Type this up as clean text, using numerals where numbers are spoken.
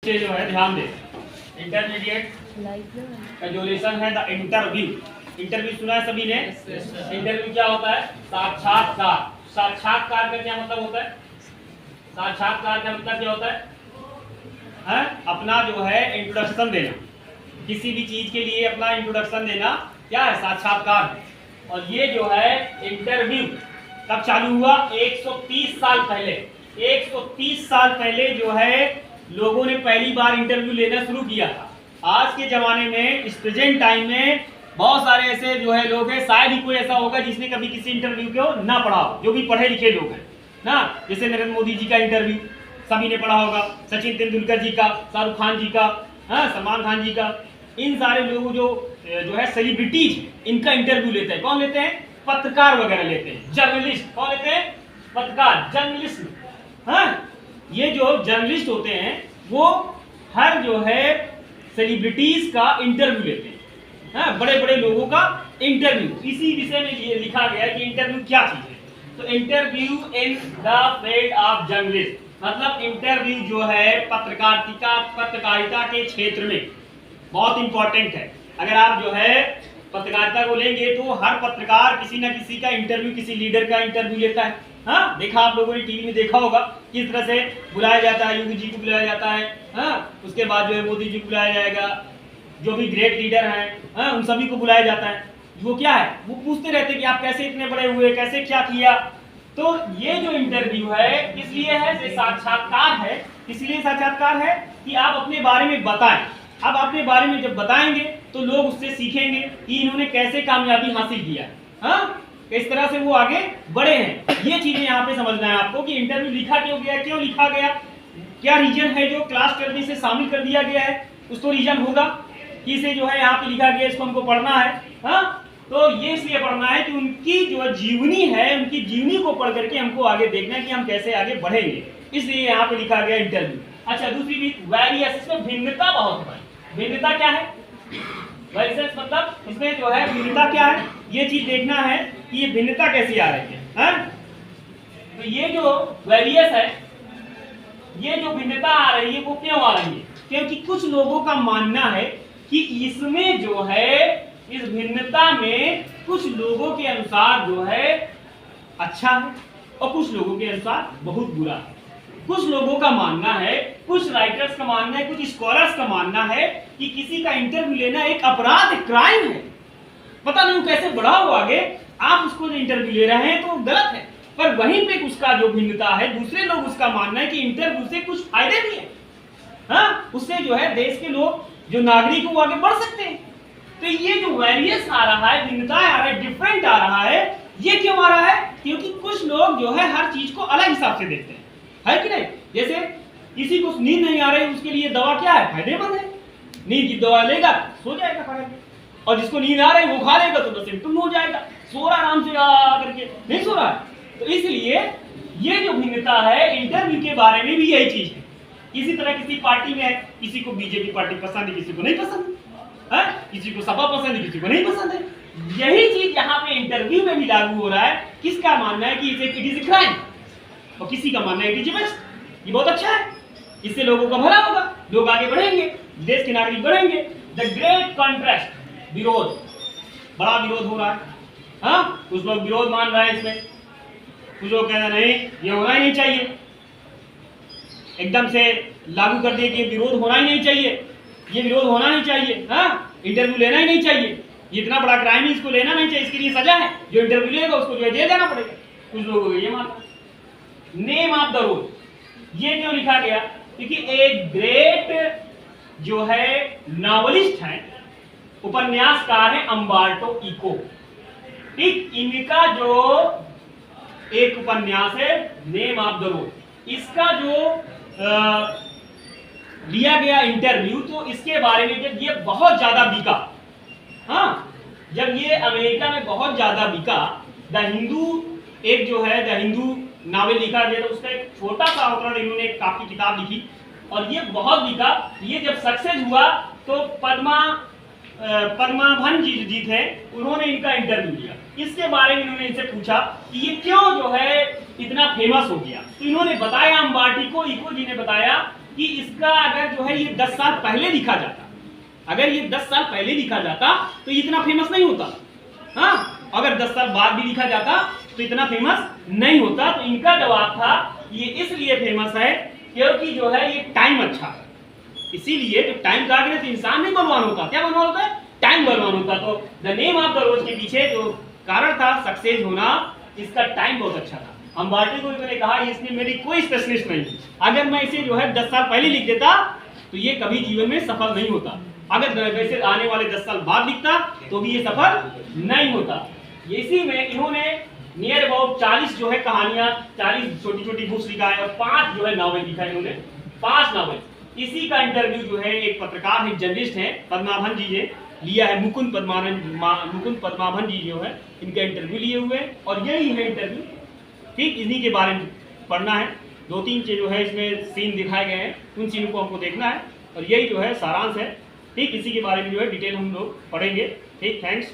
जो है ध्यान दे, इंटरमीडिएट का जो लेसन है द इंटरव्यू। इंटरव्यू सुना है सभी ने? इंटरव्यू क्या होता है? साक्षात्कार। साक्षात्कार का क्या मतलब होता है? साक्षात्कार का मतलब क्या होता है? अपना जो है इंट्रोडक्शन देना, किसी भी चीज के लिए अपना इंट्रोडक्शन देना क्या है? साक्षात्कार। और ये जो है इंटरव्यू कब चालू हुआ? 130 साल पहले। 130 साल पहले जो है लोगों ने पहली बार इंटरव्यू लेना शुरू किया था। आज के जमाने में, इस प्रेजेंट टाइम में बहुत सारे ऐसे जो है लोग हैं, शायद ही कोई ऐसा होगा जिसने कभी किसी इंटरव्यू को ना पढ़ा हो, जो भी पढ़े लिखे लोग हैं ना। जैसे नरेंद्र मोदी जी का इंटरव्यू सभी ने पढ़ा होगा, सचिन तेंदुलकर जी का, शाहरुख खान जी का, सलमान खान जी का। इन सारे लोग जो है सेलिब्रिटीज, इनका इंटरव्यू लेते हैं। कौन लेते हैं? पत्रकार वगैरह लेते हैं, जर्नलिस्ट। कौन लेते हैं? पत्रकार, जर्नलिस्ट। ये जो जर्नलिस्ट होते हैं वो हर जो है सेलिब्रिटीज का इंटरव्यू लेते हैं, बड़े बड़े लोगों का इंटरव्यू। इसी विषय में ये लिखा गया है कि इंटरव्यू क्या चीज है। तो interview in the field of journalist, मतलब इंटरव्यू जो है पत्रकारिता के क्षेत्र में बहुत इंपॉर्टेंट है। अगर आप जो है पत्रकारिता को लेंगे तो हर पत्रकार किसी न किसी का इंटरव्यू, किसी लीडर का इंटरव्यू लेता है। देखा आप लोगों ने टीवी में देखा होगा किस तरह से बुलाया जाता है। योगी जी को बुलाया जाता है, उसके बाद जो है मोदी जी को बुलाया जाएगा, जो भी ग्रेट लीडर हैं उन सभी को बुलाया जाता है। वो क्या है, वो पूछते रहते हैं कि आप कैसे इतने बड़े हुए, कैसे क्या किया। तो ये जो इंटरव्यू है इसलिए है, साक्षात्कार है। इसलिए साक्षात्कार है कि आप अपने बारे में बताएं। अब अपने बारे में जब बताएंगे तो लोग उससे सीखेंगे कि इन्होंने कैसे कामयाबी हासिल किया, किस तरह से वो आगे बढ़े हैं। ये चीजें यहाँ पे समझना है आपको कि इंटरव्यू लिखा क्यों गया, क्यों लिखा गया, क्या रीजन है जो क्लास 12 से शामिल कर दिया गया है। कुछ तो रीजन होगा कि इसे जो है यहाँ पे लिखा गया, इसको हमको पढ़ना है। तो ये इसलिए पढ़ना है कि उनकी जो जीवनी है, उनकी जीवनी को पढ़ करके हमको आगे देखना है कि हम कैसे आगे बढ़ेंगे। इसलिए यहाँ पे लिखा गया इंटरव्यू। अच्छा, दूसरी भी वेरियस, इसमें भिन्नता बहुत है। भिन्नता क्या है? वेरियस मतलब इसमें जो है भिन्नता क्या है, ये चीज देखना है कि ये भिन्नता कैसी आ रही है। तो ये जो वेरियस है, ये जो भिन्नता आ रही है वो क्यों आ रही है? क्योंकि कुछ लोगों का मानना है कि इसमें जो है, इस भिन्नता में कुछ लोगों के अनुसार जो है अच्छा है और कुछ लोगों के अनुसार बहुत बुरा है। कुछ लोगों का मानना है, कुछ राइटर्स का मानना है, कुछ स्कॉलर्स का मानना है कि किसी का इंटरव्यू लेना एक अपराध, क्राइम है। पता नहीं कैसे बढ़ा हो आगे, आप उसको जो इंटरव्यू ले रहे हैं तो गलत है। पर वहीं पे उसका जो भिन्नता है, दूसरे लोग उसका मानना है कि इंटरव्यू से कुछ फायदे भी है। उससे जो है देश के लोग, जो नागरिक वो आगे बढ़ सकते हैं। तो ये जो वेरियस आ रहा है, भिन्नता आ रहा है, डिफरेंट आ रहा है, ये क्यों आ रहा है? क्योंकि कुछ लोग जो है हर चीज को अलग हिसाब से देखते हैं, है कि नहीं? जैसे किसी को नींद नहीं आ रही, उसके लिए दवा क्या है? फायदेमंद है। नींद की दवा लेगा, सो जाएगा खड़ा के। और जिसको नींद आ रही वो खा लेगा तो सिम्पटम हो जाएगा, सो रहा आराम से करके, नहीं सो रहा है। तो इसलिए ये जो भिन्नता है इंटरव्यू के बारे में भी यही चीज है। इसी तरह किसी पार्टी में है, किसी को बीजेपी पार्टी पसंद है, किसी को नहीं पसंद है, किसी को सपा पसंद है, किसी को नहीं पसंद है। यही चीज यहाँ पे इंटरव्यू में भी लागू हो रहा है। किसका मानना है कि इट इज ए क्राइम, और किसी का मानना है इट इज बेस्ट, ये बहुत अच्छा है, इससे लोगों का भला होगा, लोग आगे बढ़ेंगे, देश के नागरिक बढ़ेंगे। द ग्रेट कॉन्ट्रास्ट, विरोध, बड़ा विरोध हो रहा है। कुछ लोग विरोध मान रहे हैं इसमें, कुछ लोग कह रहे हैं नहीं ये होना ही नहीं चाहिए, एकदम से लागू कर दिए कि विरोध होना ही नहीं चाहिए, ये विरोध होना नहीं चाहिए, इंटरव्यू लेना ही नहीं चाहिए, ये इतना बड़ा क्राइम है, इसको लेना नहीं चाहिए, इसके लिए सजा है, जो इंटरव्यू लेगा उसको जो है जेल जाना पड़ेगा। कुछ लोगों को ये मानना। नेम ऑफ द रोल, ये क्यों लिखा गया? क्योंकि एक ग्रेट जो है नॉवेलिस्ट है, उपन्यासकार है, अम्बार्टो इको। ठीक, इनका जो एक उपन्यास है नेम ऑफ द रोल, इसका जो लिया गया इंटरव्यू, तो इसके बारे में जब ये बहुत ज्यादा बिका, जब ये अमेरिका में बहुत ज्यादा बिका, द हिंदू, एक जो है द हिंदू नावल लिखा गया, तो उसका एक छोटा सा अवतरण इन्होंने काफी किताब लिखी और ये बहुत बिका। ये जब सक्सेस हुआ तो पद्माभन जी थे, उन्होंने इनका इंटरव्यू लिया। इसके बारे में इन्होंने इनसे पूछा कि ये क्यों जो है इतना फेमस हो गया। तो इन्होंने बताया, अम्बार्टो इको जी ने बताया कि इसका अगर जो है ये 10 साल पहले लिखा जाता, अगर ये 10 साल पहले लिखा जाता तो इतना फेमस नहीं होता। हाँ, अगर 10 साल बाद भी लिखा जाता तो इतना फेमस नहीं होता। तो इनका जवाब था ये इसलिए फेमस है क्योंकि जो है ये टाइम अच्छा है, इसीलिए जो टाइम कहा गया तो इंसान नहीं बलवान होता। क्या बलवान होता है? टाइम बलवान होता। तो द नेम ऑफ द रोज के पीछे जो कारण था सक्सेस होना, इसका टाइम बहुत अच्छा था। अम्बार्टी को मैंने कहा इसमें मेरी कोई स्पेशलिस्ट नहीं, अगर मैं इसे जो है 10 साल पहले लिख देता तो ये कभी जीवन में सफल नहीं होता, अगर वैसे आने वाले 10 साल बाद लिखता तो भी ये सफल नहीं होता। इसी में इन्होंने नियर अबाउट 40 जो है कहानियां, 40 छोटी छोटी बुक्स लिखा है और 5 जो है नॉवेल लिखा है इन्होंने, 5 नॉवेल। इसी का इंटरव्यू जो है एक पत्रकार है, जर्नलिस्ट है पद्माभन जी ने लिया है, मुकुंद पद्माभन जी जो है इनका इंटरव्यू लिए हुए हैं और यही है इंटरव्यू। ठीक इन्हीं के बारे में पढ़ना है, 2-3 जो है इसमें सीन दिखाए गए हैं, उन सीन को हमको देखना है और यही जो है सारांश है। ठीक इसी के बारे में जो है डिटेल हम लोग पढ़ेंगे। ठीक, थैंक्स।